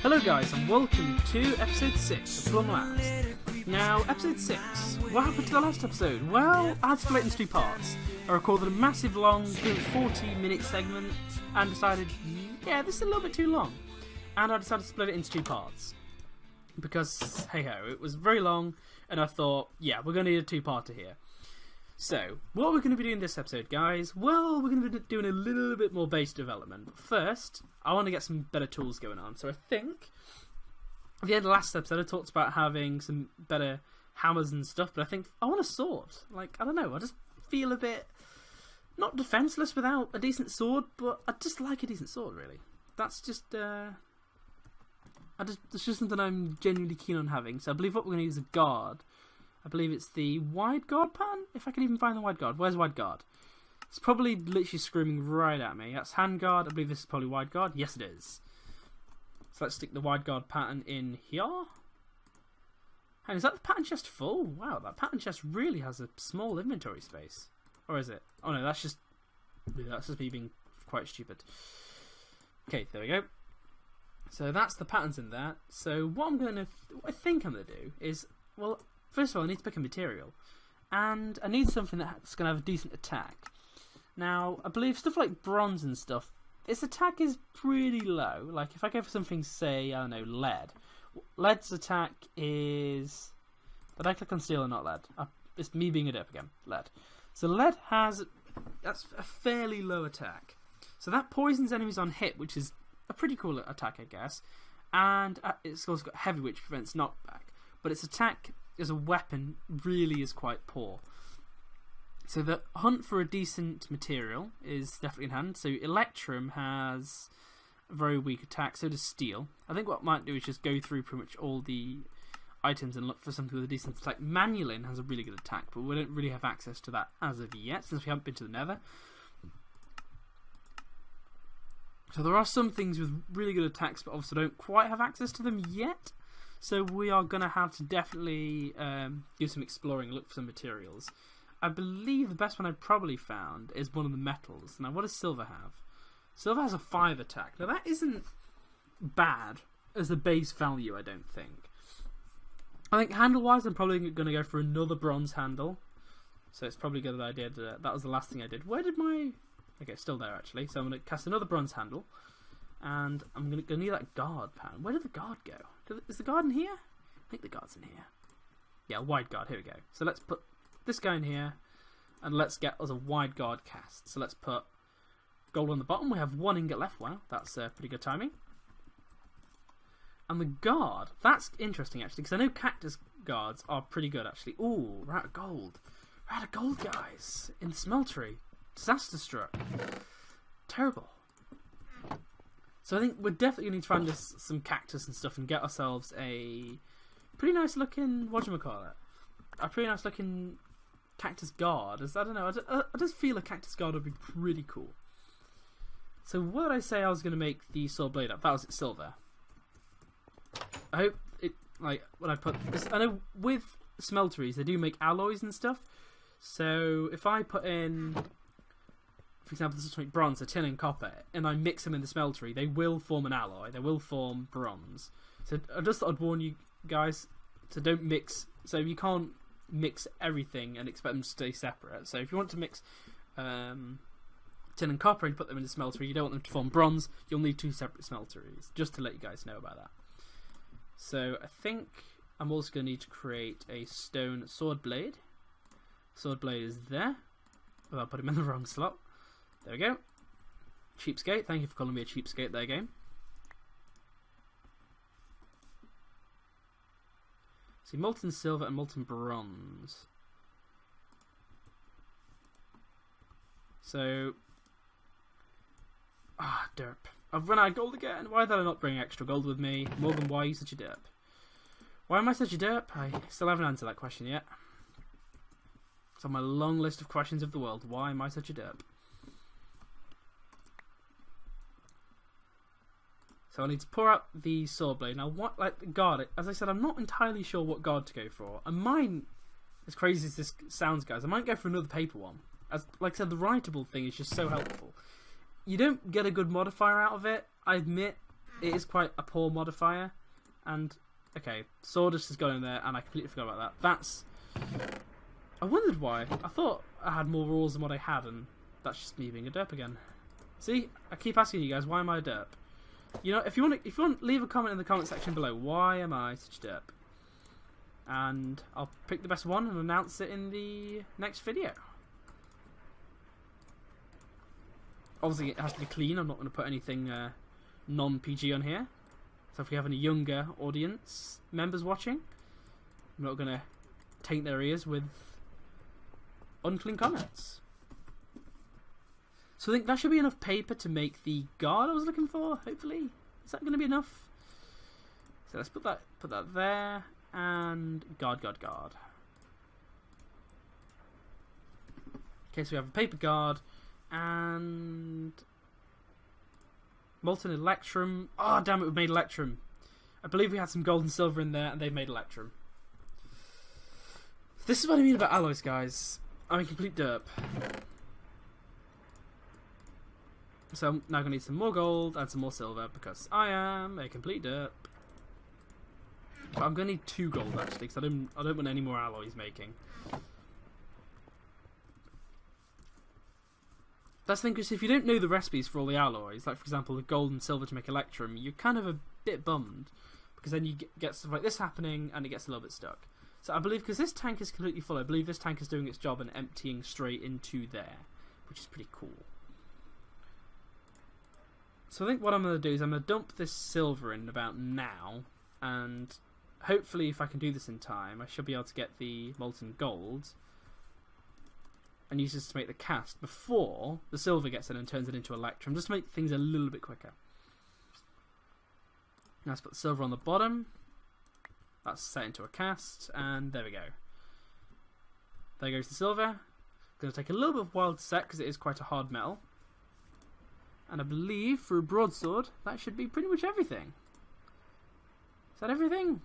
Hello guys and welcome to episode 6 of Plum Labs. Now, episode 6, what happened to the last episode? Well, I had to split it into two parts. I recorded a massive long 40-minute segment and decided, yeah, this is a little bit too long. And I decided to split it into two parts. Because, hey ho, it was very long and I thought, yeah, we're going to need a two-parter here. So, what are we going to be doing this episode, guys? Well, we're going to be doing a little bit more base development. But first, I want to get some better tools going on. So I think, at the end of the last episode, I talked about having some better hammers and stuff. But I think I want a sword. Like, I don't know, I just feel a bit, not defenseless without a decent sword, but I just like a decent sword, really. That's just, it's just something I'm genuinely keen on having. So I believe what we're going to use is a guard. I believe it's the wide guard pattern, if I can even find the wide guard. Where's wide guard? It's probably literally screaming right at me. That's hand guard. I believe this is probably wide guard. Yes, it is. So let's stick the wide guard pattern in here. And is that the pattern chest full? Wow, that pattern chest really has a small inventory space. Or is it? Oh no, that's just me being quite stupid. Okay, there we go. So that's the patterns in there. So what I think I'm gonna do is, well, first of all, I need to pick a material. And I need something that's going to have a decent attack. Now, I believe stuff like bronze and stuff, its attack is pretty low. Like, if I go for something, say, I don't know, lead. Lead's attack is... Did I click on steel or not lead? It's me being a derp again. Lead. So lead has... That's a fairly low attack. So that poisons enemies on hit, which is a pretty cool attack, I guess. And it's also got heavy, which prevents knockback. But its attack as a weapon really is quite poor. So the hunt for a decent material is definitely in hand. So Electrum has a very weak attack, so does Steel. I think what I might do is just go through pretty much all the items and look for something with a decent attack. Manulin has a really good attack, but we don't really have access to that as of yet, since we haven't been to the Nether. So there are some things with really good attacks, but obviously don't quite have access to them yet. So we are going to have to definitely do some exploring and look for some materials. I believe the best one I've probably found is one of the metals. Now, what does silver have? Silver has a 5 attack. Now, that isn't bad as the base value, I don't think. I think handle-wise, I'm probably going to go for another bronze handle. So it's probably good that I did. That was the last thing I did. Where did my... Okay, it's still there, actually. So I'm going to cast another bronze handle. And I'm going to need that guard pattern. Where did the guard go? Is the guard in here? I think the guard's in here. Yeah, wide guard. Here we go. So let's put this guy in here. And let's get us a wide guard cast. So let's put gold on the bottom. We have 1 ingot left. Wow, that's pretty good timing. And the guard. That's interesting, actually. Because I know cactus guards are pretty good, actually. Ooh, we're out of gold. We're out of gold, guys. In the smeltery. Disaster struck. Terrible. So I think we're definitely going to find us some cactus and stuff and get ourselves a pretty nice looking, whatchamacallit, a pretty nice looking cactus guard. I don't know, I just feel a cactus guard would be pretty cool. So what did I say I was going to make the sword blade up? That was it, silver. I hope it, like, when I put this, I know with smelteries they do make alloys and stuff. So if I put in... For example, this is like bronze, so tin and copper, and I mix them in the smeltery, they will form an alloy. They will form bronze. So I just thought I'd warn you guys, so don't mix. So you can't mix everything and expect them to stay separate. So if you want to mix tin and copper and put them in the smeltery, you don't want them to form bronze, you'll need 2 separate smelteries, just to let you guys know about that. So I think I'm also going to need to create a stone sword blade. Sword blade is there. Oh, I put him in the wrong slot. There we go. Cheapskate. Thank you for calling me a cheapskate there, game. See, molten silver and molten bronze. So... derp. I've run out of gold again. Why did I not bring extra gold with me? More than why are you such a derp? Why am I such a derp? I still haven't answered that question yet. It's on my long list of questions of the world. Why am I such a derp? So I need to pour out the sword blade. Now, what, like, the guard, as I said, I'm not entirely sure what guard to go for. And mine, as crazy as this sounds, guys, I might go for another paper one. As, like I said, the writable thing is just so helpful. You don't get a good modifier out of it, I admit, it is quite a poor modifier. And, okay, Sawdust has gone in there, and I completely forgot about that. That's... I wondered why. I thought I had more rules than what I had, and that's just me being a derp again. See, I keep asking you guys, why am I a derp? You know, if you want, leave a comment in the comment section below. Why am I such a derp? And I'll pick the best one and announce it in the next video. Obviously, it has to be clean. I'm not going to put anything non-PG on here. So if we have any younger audience members watching, I'm not going to taint their ears with unclean comments. So I think that should be enough paper to make the guard I was looking for, hopefully. Is that going to be enough? So let's put that there, and guard. Okay, so we have a paper guard, and molten electrum. Oh, damn it, we've made electrum. I believe we had some gold and silver in there, and they've made electrum. This is what I mean about alloys, guys. I'm a complete derp. So I'm now going to need some more gold and some more silver because I am a complete derp. But I'm going to need 2 gold actually because I don't want any more alloys making. That's the thing, because if you don't know the recipes for all the alloys, like for example the gold and silver to make electrum, you're kind of a bit bummed because then you get stuff like this happening and it gets a little bit stuck. So I believe, because this tank is completely full, I believe this tank is doing its job and emptying straight into there, which is pretty cool. So I think what I'm going to do is I'm going to dump this silver in about now, and hopefully if I can do this in time, I should be able to get the molten gold and use this to make the cast before the silver gets in and turns it into electrum, just to make things a little bit quicker. Now let's put the silver on the bottom. That's set into a cast, and there we go. There goes the silver. Going to take a little bit of while to set because it is quite a hard metal. And I believe for a broadsword, that should be pretty much everything. Is that everything?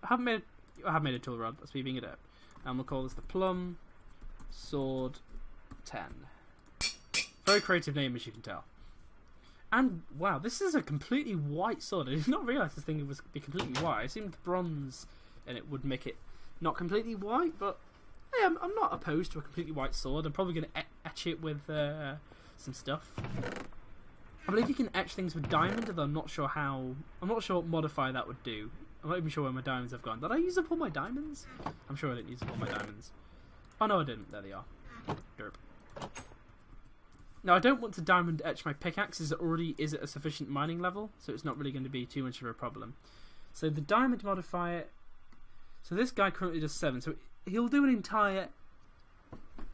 I have made a tool rod. That's me being a derp. And we'll call this the Plum Sword 10. Very creative name, as you can tell. And wow, this is a completely white sword. I did not realise this thing would be completely white. I assumed bronze in it would make it not completely white, but yeah, I'm not opposed to a completely white sword. I'm probably going to etch it with some stuff. I believe you can etch things with diamond, although I'm not sure how. I'm not sure what modifier that would do. I'm not even sure where my diamonds have gone. Did I use up all my diamonds? I'm sure I didn't use up all my diamonds. Oh no, I didn't. There they are. Derp. Now I don't want to diamond etch my pickaxe, as it already is at a sufficient mining level, so it's not really going to be too much of a problem. So the diamond modifier. So this guy currently does 7, so he'll do an entire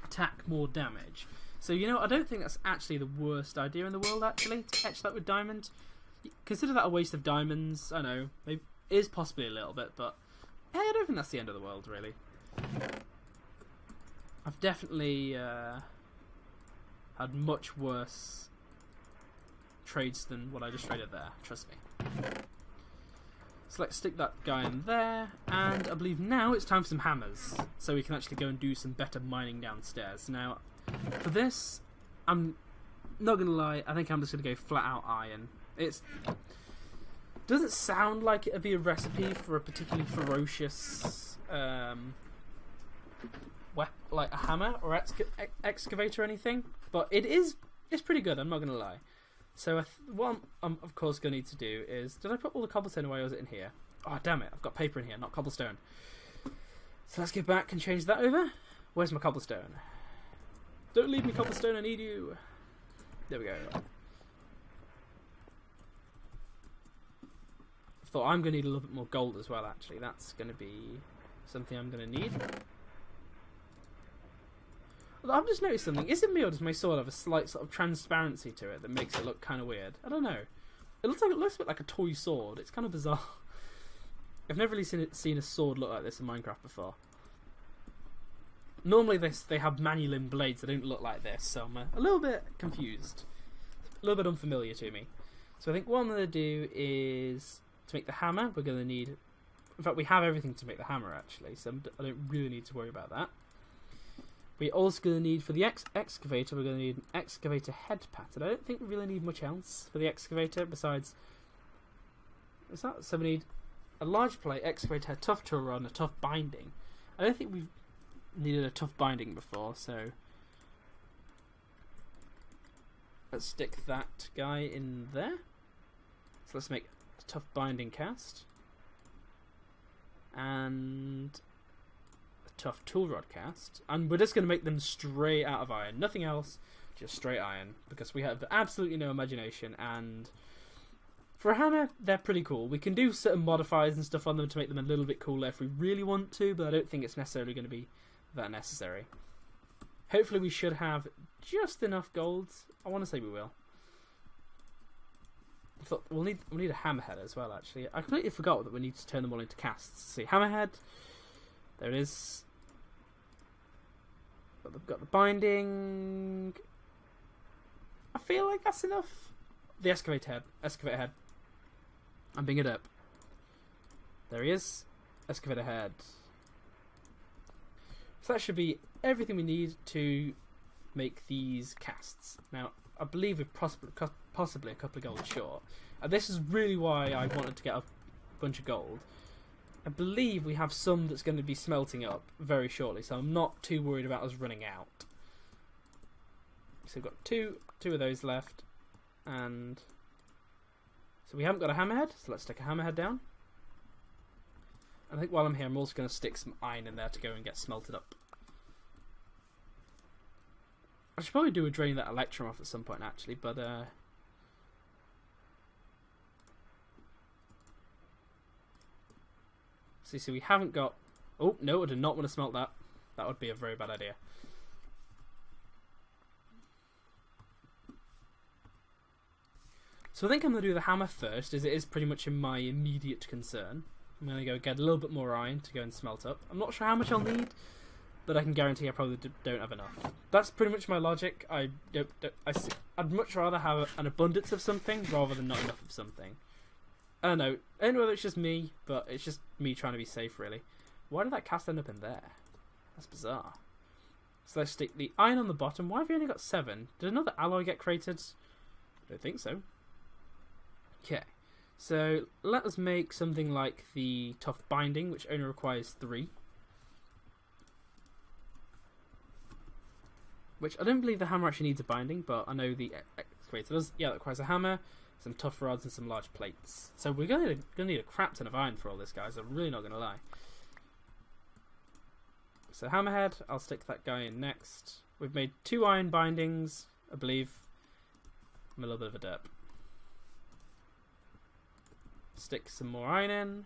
attack more damage. So, you know, I don't think that's actually the worst idea in the world, actually, to etch that with diamond. Consider that a waste of diamonds. I know, it is possibly a little bit, but hey, I don't think that's the end of the world, really. I've definitely had much worse trades than what I just traded there, trust me. So let's stick that guy in there, and I believe now it's time for some hammers, so we can actually go and do some better mining downstairs. Now, for this, I'm not going to lie, I think I'm just going to go flat out iron. It doesn't sound like it would be a recipe for a particularly ferocious, like a hammer or excavator or anything, but it's pretty good, I'm not going to lie. So what I'm of course going to need to do is, did I put all the cobblestone away or was it in here? Oh damn it, I've got paper in here, not cobblestone. So let's get back and change that over. Where's my cobblestone? Don't leave me, cobblestone, I need you. There we go. I thought I'm going to need a little bit more gold as well, actually. That's going to be something I'm going to need. I've just noticed something. Is it me or does my sword have a slight sort of transparency to it that makes it look kind of weird? I don't know. It looks a bit like a toy sword. It's kind of bizarre. I've never really seen a sword look like this in Minecraft before. Normally they have manulin blades that don't look like this, so I'm a little bit confused. A little bit unfamiliar to me. So I think what I'm going to do is, to make the hammer, we're going to need... In fact, we have everything to make the hammer, actually, so I don't really need to worry about that. We're also going to need, for the excavator, we're going to need an excavator head pattern. I don't think we really need much else for the excavator, besides Is that? So we need a large plate, excavator, a tough tool rod, and a tough binding. I don't think we've needed a tough binding before, so let's stick that guy in there. So let's make a tough binding cast and a tough tool rod cast, and we're just going to make them straight out of iron, nothing else, just straight iron, because we have absolutely no imagination. And for a hammer, they're pretty cool. We can do certain modifiers and stuff on them to make them a little bit cooler if we really want to, but I don't think it's necessarily going to be that necessary. Hopefully we should have just enough gold. I want to say we will. I thought we'll need a hammerhead as well, actually. I completely forgot that we need to turn them all into casts. See, hammerhead. There it is. But they've got the binding. I feel like that's enough. The excavator head. I'm bringing it up. There he is. Excavator head. So that should be everything we need to make these casts. Now, I believe we're possibly a couple of gold short. And this is really why I wanted to get a bunch of gold. I believe we have some that's going to be smelting up very shortly, so I'm not too worried about us running out. So we've got two of those left. And so we haven't got a hammerhead, so let's stick a hammerhead down. I think while I'm here, I'm also going to stick some iron in there to go and get smelted up. I should probably do a drain that electrum off at some point, actually, but so we haven't got. Oh no, I did not want to smelt that. That would be a very bad idea. So I think I'm going to do the hammer first, as it is pretty much in my immediate concern. I'm going to go get a little bit more iron to go and smelt up. I'm not sure how much I'll need, but I can guarantee I probably don't have enough. That's pretty much my logic. I'd much rather have an abundance of something rather than not enough of something. I don't know whether it's just me, but it's just me trying to be safe, really. Why did that cast end up in there? That's bizarre. So let's stick the iron on the bottom. Why have we only got 7? Did another alloy get created? I don't think so. Okay, so let us make something like the tough binding, which only requires 3. Which I don't believe the hammer actually needs a binding, but I know the excavator does. Yeah, that requires a hammer, some tough rods, and some large plates. So we're going to need a crap ton of iron for all this, guys. I'm really not going to lie. So hammerhead, I'll stick that guy in next. We've made 2 iron bindings, I believe. I'm a little bit of a derp. Stick some more iron in.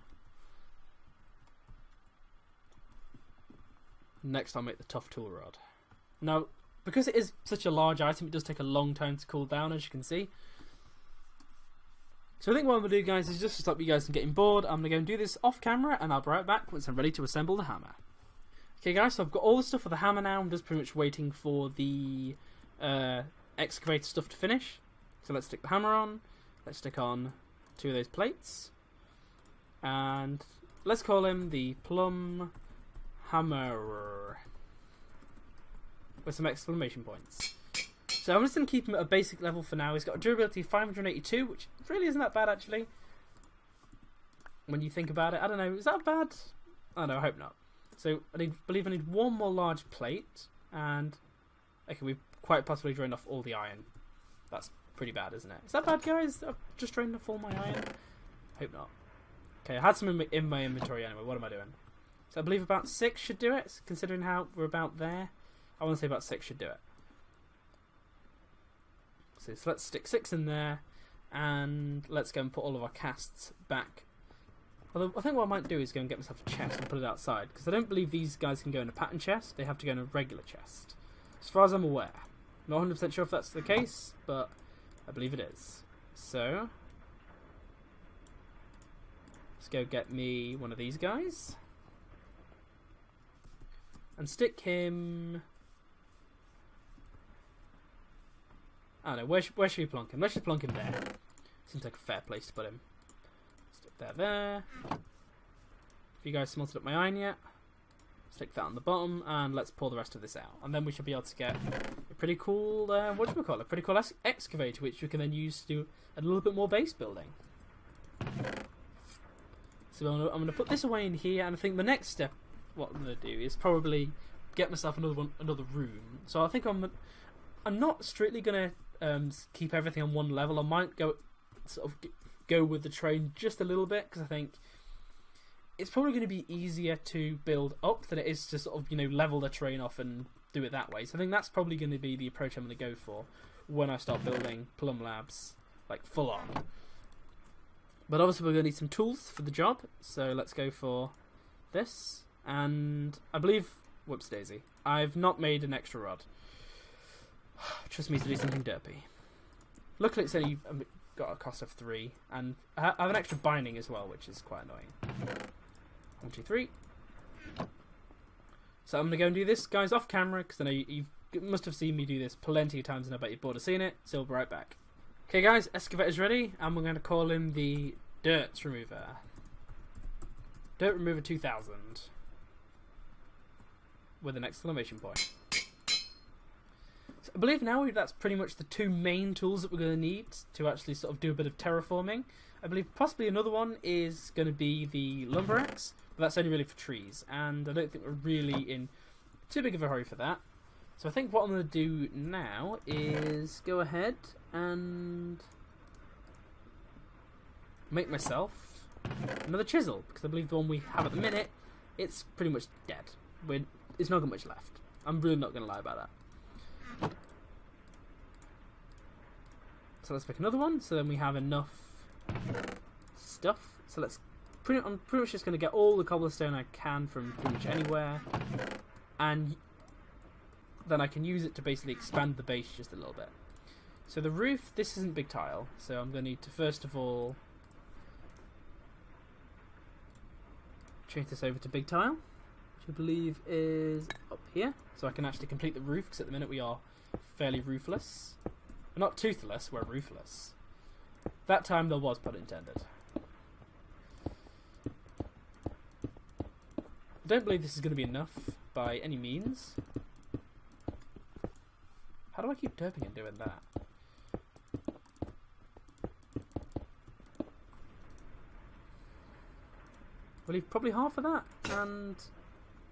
Next I'll make the tough tool rod. Now, because it is such a large item, it does take a long time to cool down, as you can see. So I think what I'm going to do, guys, is just to stop you guys from getting bored, I'm going to go and do this off camera, and I'll be right back once I'm ready to assemble the hammer. Okay guys, so I've got all the stuff for the hammer now. I'm just pretty much waiting for the excavator stuff to finish. So let's stick the hammer on. Let's stick on 2 of those plates. And let's call him the Plum Hammer. With some exclamation points. So I'm just going to keep him at a basic level for now. He's got a durability of 582, which really isn't that bad, actually. When you think about it. I don't know, is that bad? I don't know, I hope not. So I believe I need 1 more large plate, and okay, we've quite possibly drained off all the iron. That's pretty bad, isn't it? Is that bad, guys? I've just drained off all my iron? Hope not. Okay, I had some in my inventory anyway. What am I doing? So I believe about 6 should do it, considering how we're about there. I want to say about 6 should do it. So let's stick 6 in there, and let's go and put all of our casts back. Although I think what I might do is go and get myself a chest and put it outside, because I don't believe these guys can go in a pattern chest. They have to go in a regular chest, as far as I'm aware. Not 100% sure if that's the case, but I believe it is. So let's go get me one of these guys and stick him. I don't know, where should we plonk him? Let's just plonk him there. Seems like a fair place to put him. Stick that there. Have you guys smelted up my iron yet? Stick that on the bottom, and let's pour the rest of this out. And then we should be able to get a pretty cool, a pretty cool excavator, which we can then use to do a little bit more base building. So I'm gonna put this away in here, and I think the next step, what I'm gonna do is probably get myself another room. So I think I'm not strictly gonna keep everything on one level. I might go with the train just a little bit, because I think it's probably going to be easier to build up than it is to sort of, level the train off and do it that way. So I think that's probably going to be the approach I'm going to go for when I start building Plum Labs, like full on. But obviously we're going to need some tools for the job, so let's go for this. And I believe, whoops daisy, I've not made an extra rod. Trust me to do something derpy. Luckily it's only got a cost of 3, and I have an extra binding as well, which is quite annoying. 1, 2, 3. So I'm going to go and do this, guys, off camera, because I know you must have seen me do this plenty of times, and I bet you're bored of seeing it, so we'll be right back. Okay guys, excavator's ready, and we're going to call him the Dirt Remover. Dirt Remover 2000. With an exclamation point. So I believe now that's pretty much the 2 main tools that we're going to need to actually sort of do a bit of terraforming. I believe possibly another one is going to be the lumber axe, but that's only really for trees, and I don't think we're really in too big of a hurry for that. So I think what I'm going to do now is go ahead and make myself another chisel, because I believe the one we have at the minute, it's pretty much dead. It's not got much left. I'm really not going to lie about that. So let's pick another one, so then we have enough stuff. So I'm pretty much just going to get all the cobblestone I can from pretty much anywhere, and then I can use it to basically expand the base just a little bit. So the roof, this isn't big tile, so I'm going to need to first of all change this over to big tile, which I believe is up here, so I can actually complete the roof, because at the minute we are fairly roofless. We're not toothless, we're roofless. That time there was, pun intended. I don't believe this is going to be enough by any means. How do I keep derping and doing that? We'll leave probably half of that, and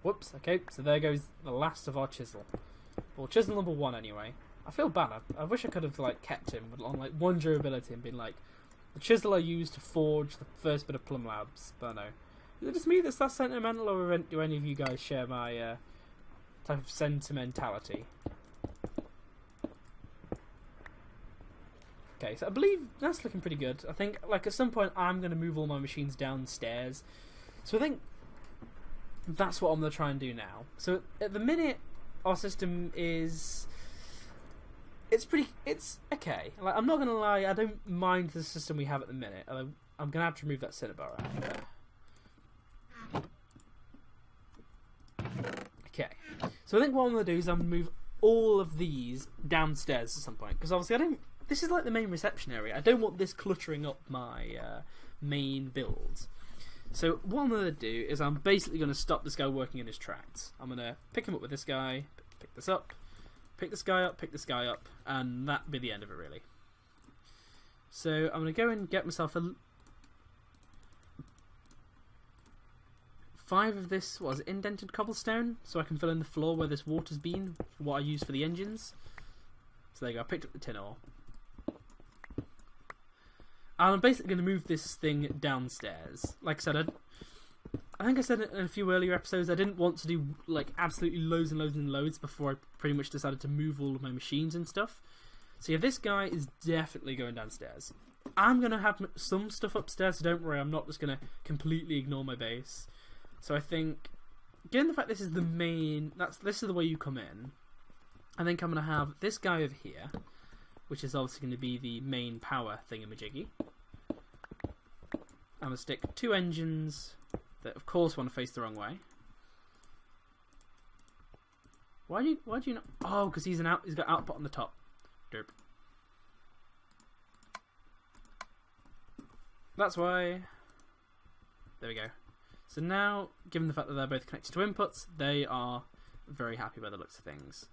whoops, okay, so there goes the last of our chisel. Well, chisel number 1 anyway. I feel bad. I wish I could have kept him on 1 durability and been like, the chisel I used to forge the first bit of Plum Labs, but no. Is it just me that's that sentimental, or do any of you guys share my type of sentimentality? Okay, so I believe that's looking pretty good. I think at some point I'm going to move all my machines downstairs. So I think that's what I'm going to try and do now. So at the minute, our system is... It's okay. I'm not going to lie, I don't mind the system we have at the minute. I'm going to have to remove that cinnabar out of there. Okay. So I think what I'm going to do is I'm going to move all of these downstairs at some point. Because obviously this is like the main reception area. I don't want this cluttering up my main build. So what I'm going to do is I'm basically going to stop this guy working in his tracks. I'm going to pick him up with this guy, pick this up, pick this guy up, pick this guy up, and that'll be the end of it really. So I'm going to go and get myself 5 of this, indented cobblestone, so I can fill in the floor where this water's been, for what I use for the engines. So there you go, I picked up the tin ore. And I'm basically going to move this thing downstairs. Like I said, I think I said in a few earlier episodes, I didn't want to do absolutely loads and loads and loads before I pretty much decided to move all of my machines and stuff. So yeah, this guy is definitely going downstairs. I'm going to have some stuff upstairs, so don't worry, I'm not just going to completely ignore my base. So I think, given the fact this is the main, this is the way you come in, I think I'm going to have this guy over here, which is obviously going to be the main power thingamajiggy. I'm going to stick 2 engines that of course want to face the wrong way. Why do you not? Oh, because he's got output on the top. Derp. That's why. There we go. So now, given the fact that they're both connected to inputs, they are very happy by the looks of things.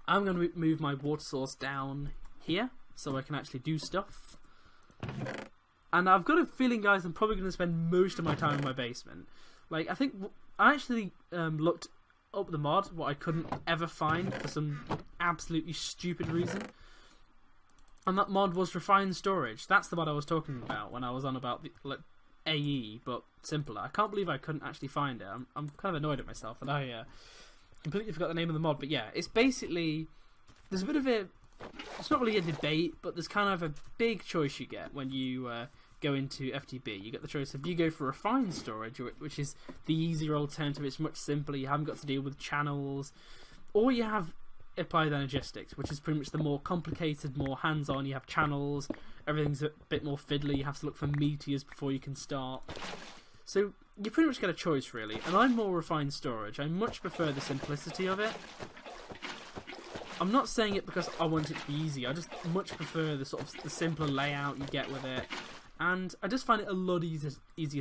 I'm going to move my water source down here so I can actually do stuff. And I've got a feeling, guys, I'm probably going to spend most of my time in my basement. Like, I think I actually looked up the mod, what I couldn't ever find for some absolutely stupid reason. And that mod was Refined Storage. That's the mod I was talking about when I was on about the AE, but simpler. I can't believe I couldn't actually find it. I'm kind of annoyed at myself that I completely forgot the name of the mod. But yeah, it's basically... There's a bit of a... It's not really a debate, but there's kind of a big choice you get when you go into FTB. You get the choice of you go for Refined Storage, which is the easier alternative. It's much simpler. You haven't got to deal with channels. Or you have Applied Energistics, which is pretty much the more complicated, more hands-on. You have channels. Everything's a bit more fiddly. You have to look for meteors before you can start. So you pretty much get a choice, really. And I'm more Refined Storage. I much prefer the simplicity of it. I'm not saying it because I want it to be easy. I just much prefer the sort of the simpler layout you get with it. And I just find it a lot easier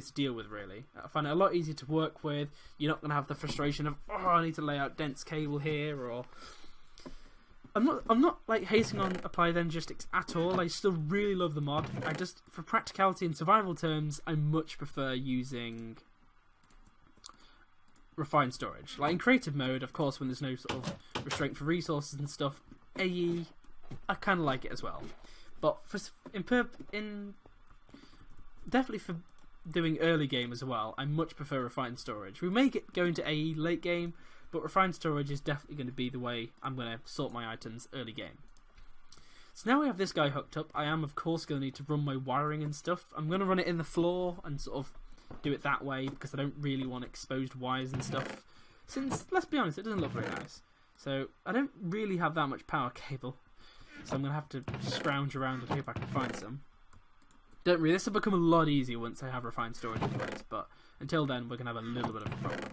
to deal with, really. I find it a lot easier to work with. You're not going to have the frustration of, oh, I need to lay out dense cable here, or... I'm not like hating on Applied Energistics at all. I still really love the mod. I just, for practicality and survival terms, I much prefer using Refined Storage. Like in creative mode, of course, when there's no sort of restraint for resources and stuff, AE, I kind of like it as well. But for definitely for doing early game as well, I much prefer Refined Storage. We may go into AE late game, but Refined Storage is definitely going to be the way I'm going to sort my items early game. So now we have this guy hooked up. I am, of course, going to need to run my wiring and stuff. I'm going to run it in the floor and sort of do it that way because I don't really want exposed wires and stuff. Since, let's be honest, it doesn't look very nice. So I don't really have that much power cable. So I'm going to have to scrounge around and see if I can find some. Don't really. This will become a lot easier once I have Refined Storage in place. But until then, we're going to have a little bit of a problem.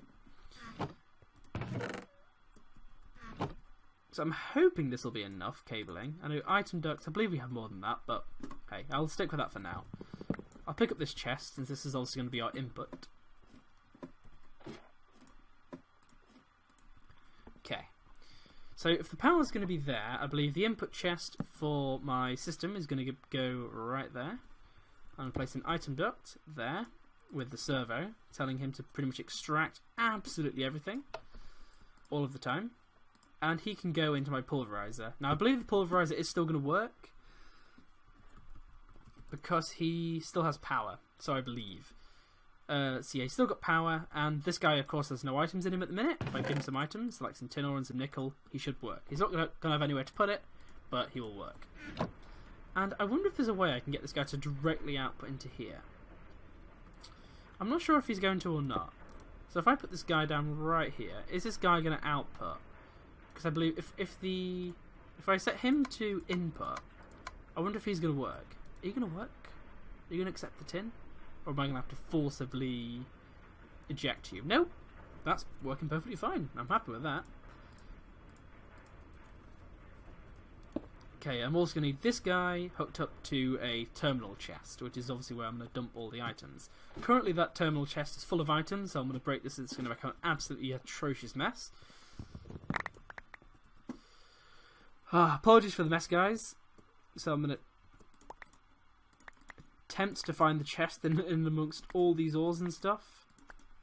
So I'm hoping this will be enough cabling. I know item ducts, I believe we have more than that, but hey, I'll stick with that for now. I'll pick up this chest, since this is also going to be our input. Okay. So if the power is going to be there, I believe the input chest for my system is going to go right there. I'm going to place an item duct there with the servo, telling him to pretty much extract absolutely everything all of the time. And he can go into my Pulverizer. Now, I believe the Pulverizer is still going to work because he still has power, so I believe. So yeah, he's still got power, and this guy, of course, has no items in him at the minute. If I give him some items, like some tin ore and some nickel, he should work. He's not going to have anywhere to put it, but he will work. And I wonder if there's a way I can get this guy to directly output into here. I'm not sure if he's going to or not. So if I put this guy down right here, is this guy going to output? Because I believe if I set him to input, I wonder if he's going to work. Are you going to work? Are you going to accept the tin? Or am I going to have to forcibly eject you? No, that's working perfectly fine. I'm happy with that. Okay, I'm also going to need this guy hooked up to a terminal chest, which is obviously where I'm going to dump all the items. Currently that terminal chest is full of items, so I'm going to break this. It's going to become an absolutely atrocious mess. Apologies for the mess, guys. So I'm going to attempt to find the chest in amongst all these ores and stuff.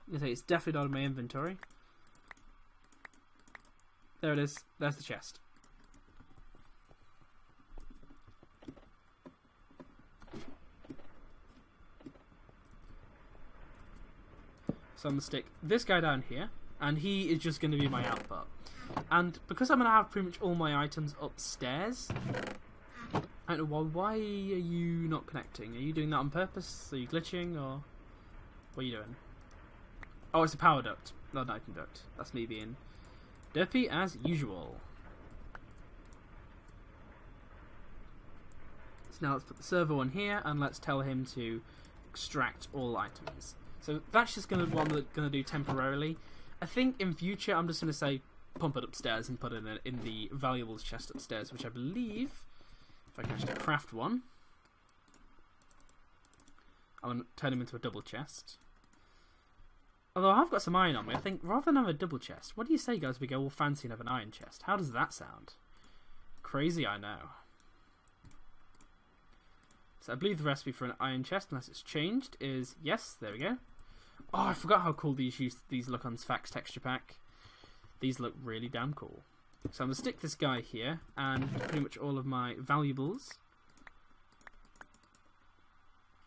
It's definitely not in my inventory. There it is. There's the chest. So I'm going to stick this guy down here, and he is just going to be my output. And because I'm going to have pretty much all my items upstairs, I don't know why are you not connecting? Are you doing that on purpose? Are you glitching, or what are you doing? Oh, it's a power duct, not an item duct. That's me being derpy as usual. So now let's put the servo on here, and let's tell him to extract all items. So that's just what I'm going to do temporarily. I think in future I'm just going to say pump it upstairs and put it in the valuables chest upstairs, which I believe, if I can actually craft one, I'm going to turn him into a double chest. Although I've got some iron on me, I think rather than have a double chest, what do you say, guys, we go all fancy and have an iron chest? How does that sound? Crazy, I know. So I believe the recipe for an iron chest, unless it's changed, is yes. There we go. Oh, I forgot how cool these look on Sfax texture pack. These look really damn cool. So I'm gonna stick this guy here, and pretty much all of my valuables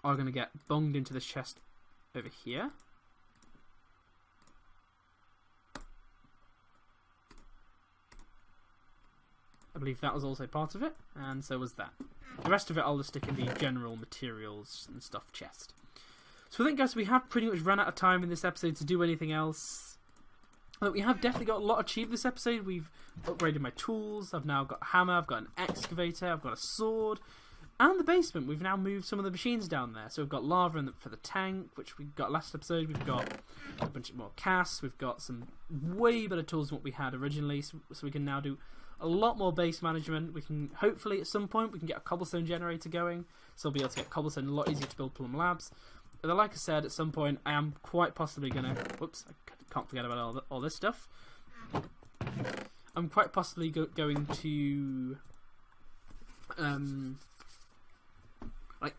are gonna get bonged into this chest over here. I believe that was also part of it, and so was that. The rest of it I'll just stick in the general materials and stuff chest. So I think, guys, we have pretty much run out of time in this episode to do anything else. But we have definitely got a lot achieved this episode. We've upgraded my tools. I've now got a hammer, I've got an excavator, I've got a sword. And the basement, we've now moved some of the machines down there. So we've got lava for the tank, which we got last episode. We've got a bunch more casts. We've got some way better tools than what we had originally. So we can now do a lot more base management. We can, hopefully, at some point, we can get a cobblestone generator going. So we'll be able to get cobblestone a lot easier to build Plum Labs. But like I said, at some point, I am quite possibly going to... Whoops, I can't forget about all this stuff. I'm quite possibly going to... like,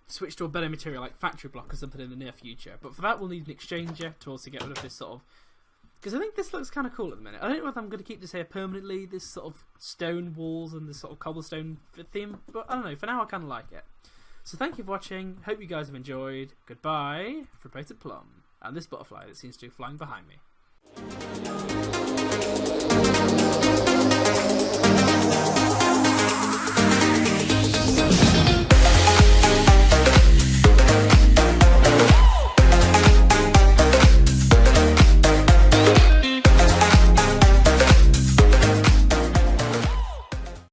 switch to a better material, like factory block or something in the near future. But for that, we'll need an exchanger to also get rid of this sort of... Because I think this looks kind of cool at the minute. I don't know whether I'm going to keep this here permanently, this sort of stone walls and this sort of cobblestone theme. But I don't know, for now I kind of like it. So thank you for watching. Hope you guys have enjoyed. Goodbye from Plum and this butterfly that seems to be flying behind me.